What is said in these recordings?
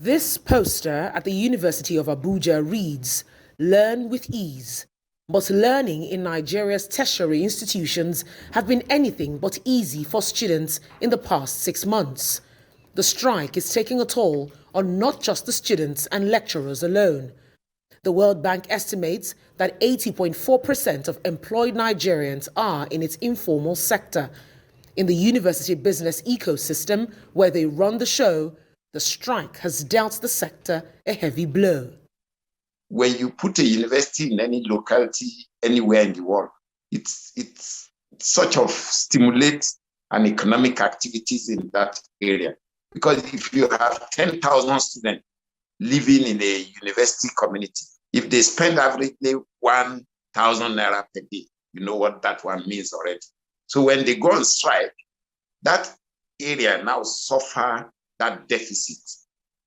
This poster at the University of Abuja reads, "Learn with ease." But learning in Nigeria's tertiary institutions have been anything but easy for students in the past 6 months. The strike is taking a toll on not just the students and lecturers alone. The World Bank estimates that 80.4% of employed Nigerians are in its informal sector. In the university business ecosystem where they run the show, the strike has dealt the sector a heavy blow. When you put a university in any locality, anywhere in the world, it's sort of stimulates an economic activities in that area. Because if you have 10,000 students living in a university community, if they spend averagely 1,000 naira per day, you know what that one means already. So when they go on strike, that area now suffer that deficit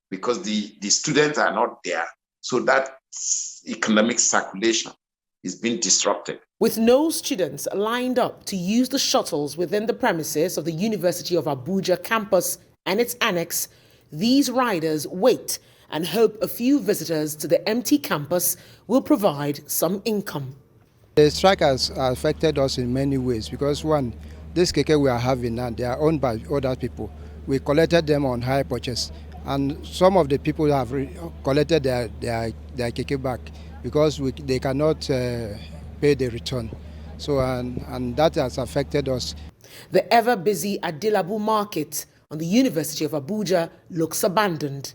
because the students are not there. So that economic circulation is being disrupted. With no students lined up to use the shuttles within the premises of the University of Abuja campus and its annex, these riders wait and hope a few visitors to the empty campus will provide some income. The strike has affected us in many ways because one, this keke we are having now, they are owned by other people. We collected them on hire purchase, and some of the people have collected their keke back because they cannot pay the return. So and that has affected us. The ever-busy Adilabu market on the University of Abuja looks abandoned.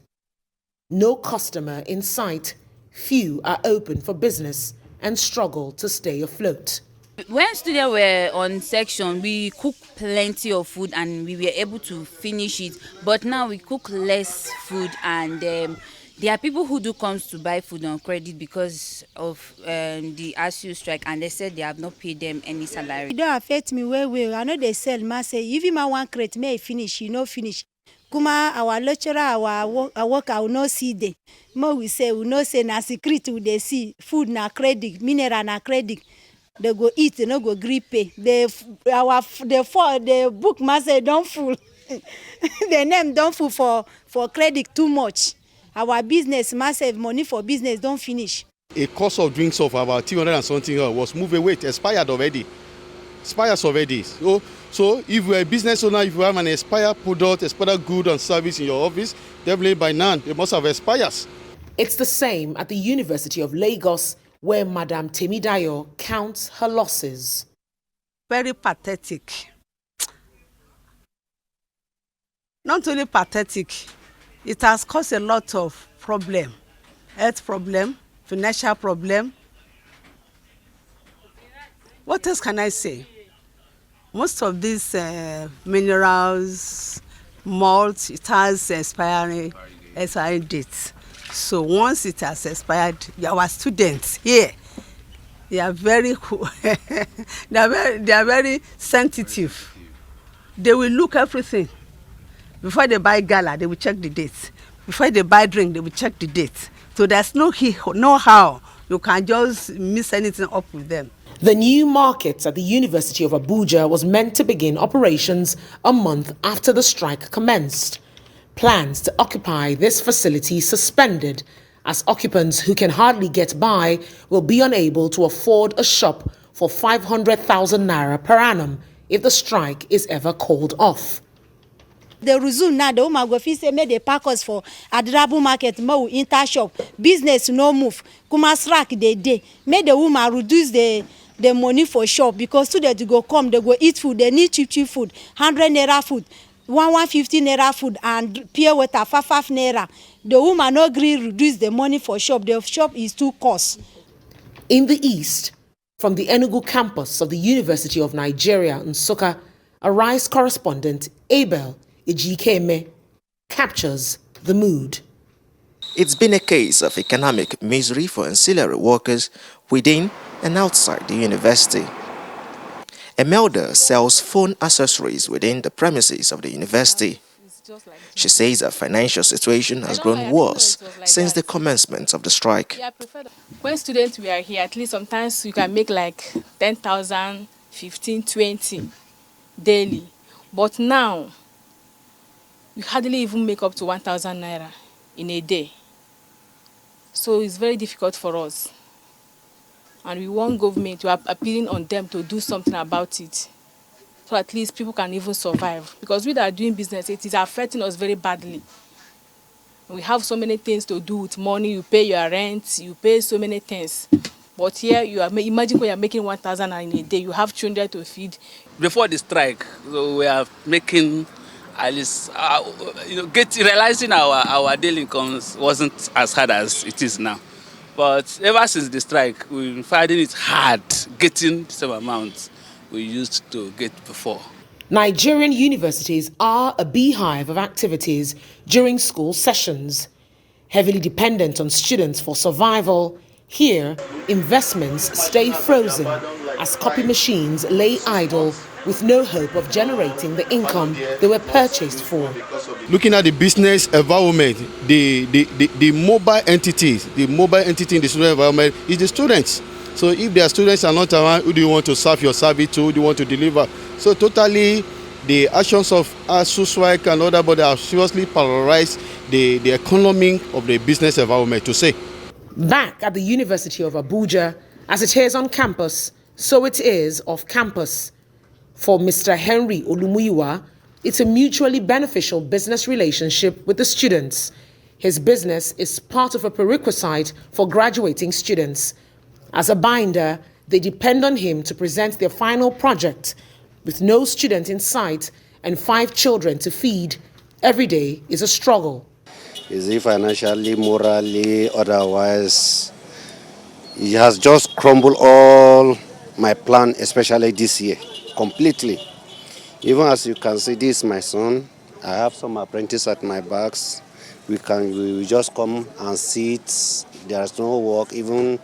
No customer in sight, few are open for business and struggle to stay afloat. When students were on section, we cooked plenty of food and we were able to finish it. But now we cook less food, and there are people who do come to buy food on credit because of the Asuu strike, and they said they have not paid them any salary. It don't affect me well. I know they sell. Ma say if you ma one crate may finish, you no finish. Kuma our lecturer, our worker will not see them. Mo we say we no say na secret we dey see food na credit, mineral na credit. They go eat, they no go gree pay. The book must say don't fool. The name don't fool for credit too much. Our business must have money for business don't finish. A cost of drinks of about 200 and something was moved away. It expired already. Expires already. So if you're a business owner, if you have an expired product, expired good and service in your office, definitely by now it must have expired. It's the same at the University of Lagos, where Madam Temidayo counts her losses. Very pathetic. Not only pathetic, it has caused a lot of problem, health problem, financial problem. What else can I say? Most of these minerals, malt, it has expiring dates. So once it has expired, our students here, they are very they are very sensitive. They will look everything. Before they buy gala, they will check the dates. Before they buy drink, they will check the dates. So there's no how you can just mix anything up with them. The new market at the University of Abuja was meant to begin operations a month after the strike commenced. Plans to occupy this facility suspended, as occupants who can hardly get by will be unable to afford a shop for 500,000 naira per annum if the strike is ever called off. The resume now, the woman go fit say make they pack us for Adrabu market, mo inter shop, business no move. Kuma strike dey. Make the woman reduce the money for shop because students go come, they go eat food, they need cheap food, 100 naira food, 150 naira food, and pure water 5 naira. The woman no gree reduce the money for shop. The shop is too cost. In the east, from the Enugu campus of the University of Nigeria, Nsukka, Arise correspondent Abel Ejikeme captures the mood. It's been a case of economic misery for ancillary workers within and outside the university. Emelda sells phone accessories within the premises of the university. She says her financial situation has grown worse since the commencement of the strike. When students were here, at least sometimes you can make like 10,000, 15, 20 daily. But now, you hardly even make up to 1,000 naira. in a day. So it's very difficult for us. And we want government to appealing on them to do something about it. So at least people can even survive. Because we that are doing business, it is affecting us very badly. We have so many things to do with money. You pay your rent, you pay so many things. But here, imagine when you're making 1,000 in a day, you have children to feed. Before the strike, so we are making at least, realizing our daily incomes wasn't as hard as it is now. But ever since the strike, we've been finding it hard getting the same amount we used to get before. Nigerian universities are a beehive of activities during school sessions. Heavily dependent on students for survival, here investments stay frozen as copy machines lay idle with no hope of generating the income they were purchased for. Looking at the business environment, the mobile entities, the mobile entity in the student environment is the students. So if their students are not around, who do you want to serve your service to, who do you want to deliver? So totally the actions of Asuu strike and other bodies have seriously paralyzed the economy of the business environment, to say. Back at the University of Abuja, as it is on campus, so it is off campus. For Mr. Henry Olumuyiwa, it's a mutually beneficial business relationship with the students. His business is part of a prerequisite for graduating students. As a binder, they depend on him to present their final project. With no student in sight and 5 children to feed, every day is a struggle. Is it financially, morally, otherwise? It has just crumbled all my plan, especially this year, completely. Even as you can see, this is my son. I have some apprentices at my backs. We just come and sit. There's no work. Even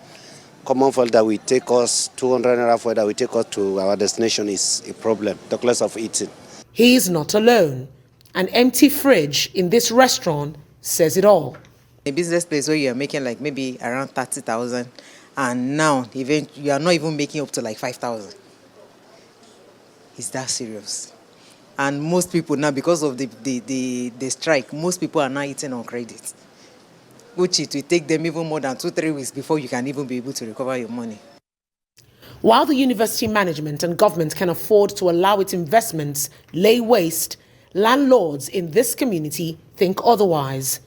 common fuel that will take us 200 naira fuel that will take us to our destination is a problem, talk less of eating. He is not alone. An empty fridge in this restaurant says it all. A business place where you are making like maybe around 30,000, and now even you are not even making up to like 5,000. It's that serious. And most people now, because of the strike, most people are now eating on credit, which it will take them even more than 2-3 weeks before you can even be able to recover your money. While the university management and government can afford to allow its investments lay waste, landlords in this community think otherwise.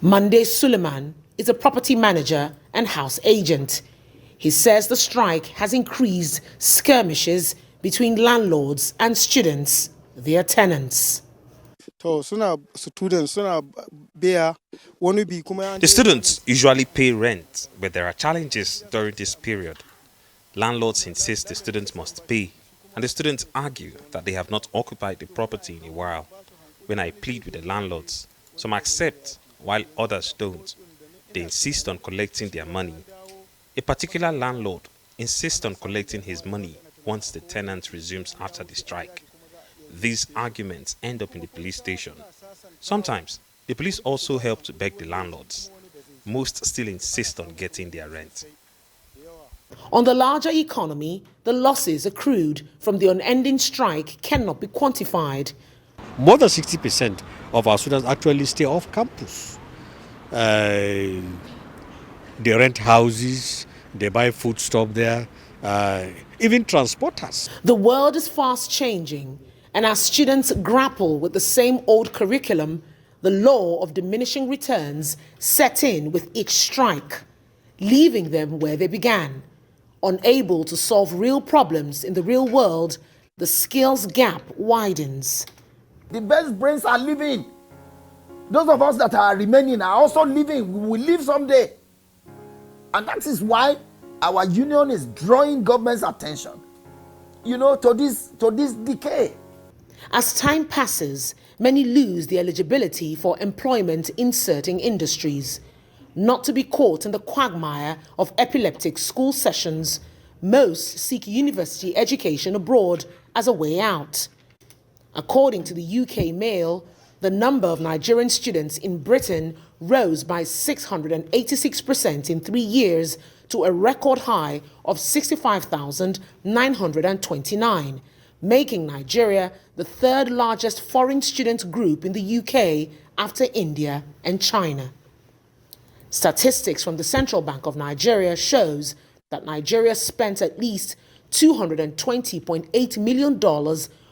Monday Suleiman is a property manager and house agent. He says the strike has increased skirmishes between landlords and students, their tenants. The students usually pay rent, but there are challenges during this period. Landlords insist the students must pay, and the students argue that they have not occupied the property in a while. When I plead with the landlords, some accept while others don't. They insist on collecting their money. A particular landlord insists on collecting his money once the tenant resumes after the strike. These arguments end up in the police station. Sometimes, the police also help to beg the landlords. Most still insist on getting their rent. On the larger economy, the losses accrued from the unending strike cannot be quantified. More than 60% of our students actually stay off campus. They rent houses, they buy food stuff there, even transporters. The world is fast changing, and as students grapple with the same old curriculum, the law of diminishing returns set in with each strike, leaving them where they began. Unable to solve real problems in the real world, the skills gap widens. The best brains are leaving. Those of us that are remaining are also leaving. We will leave someday. And that is why our union is drawing government's attention, to this decay. As time passes, many lose the eligibility for employment in certain industries. Not to be caught in the quagmire of epileptic school sessions, most seek university education abroad as a way out. According to the UK Mail, the number of Nigerian students in Britain rose by 686% in 3 years to a record high of 65,929, making Nigeria the third largest foreign student group in the UK after India and China. Statistics from the Central Bank of Nigeria shows that Nigeria spent at least $220.8 million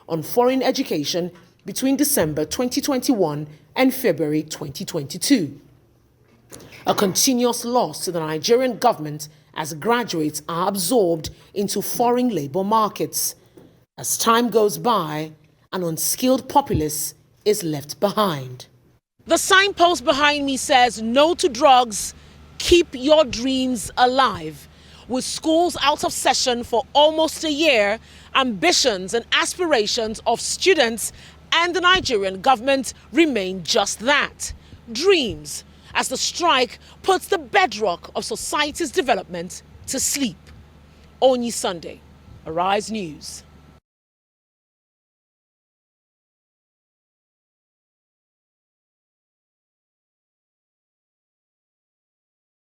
on foreign education between December 2021 and February 2022. A continuous loss to the Nigerian government as graduates are absorbed into foreign labor markets. As time goes by, an unskilled populace is left behind. The signpost behind me says no to drugs, keep your dreams alive. With schools out of session for almost a year, ambitions and aspirations of students and the Nigerian government remain just that, dreams, as the strike puts the bedrock of society's development to sleep. Onyi Sunday, Arise News.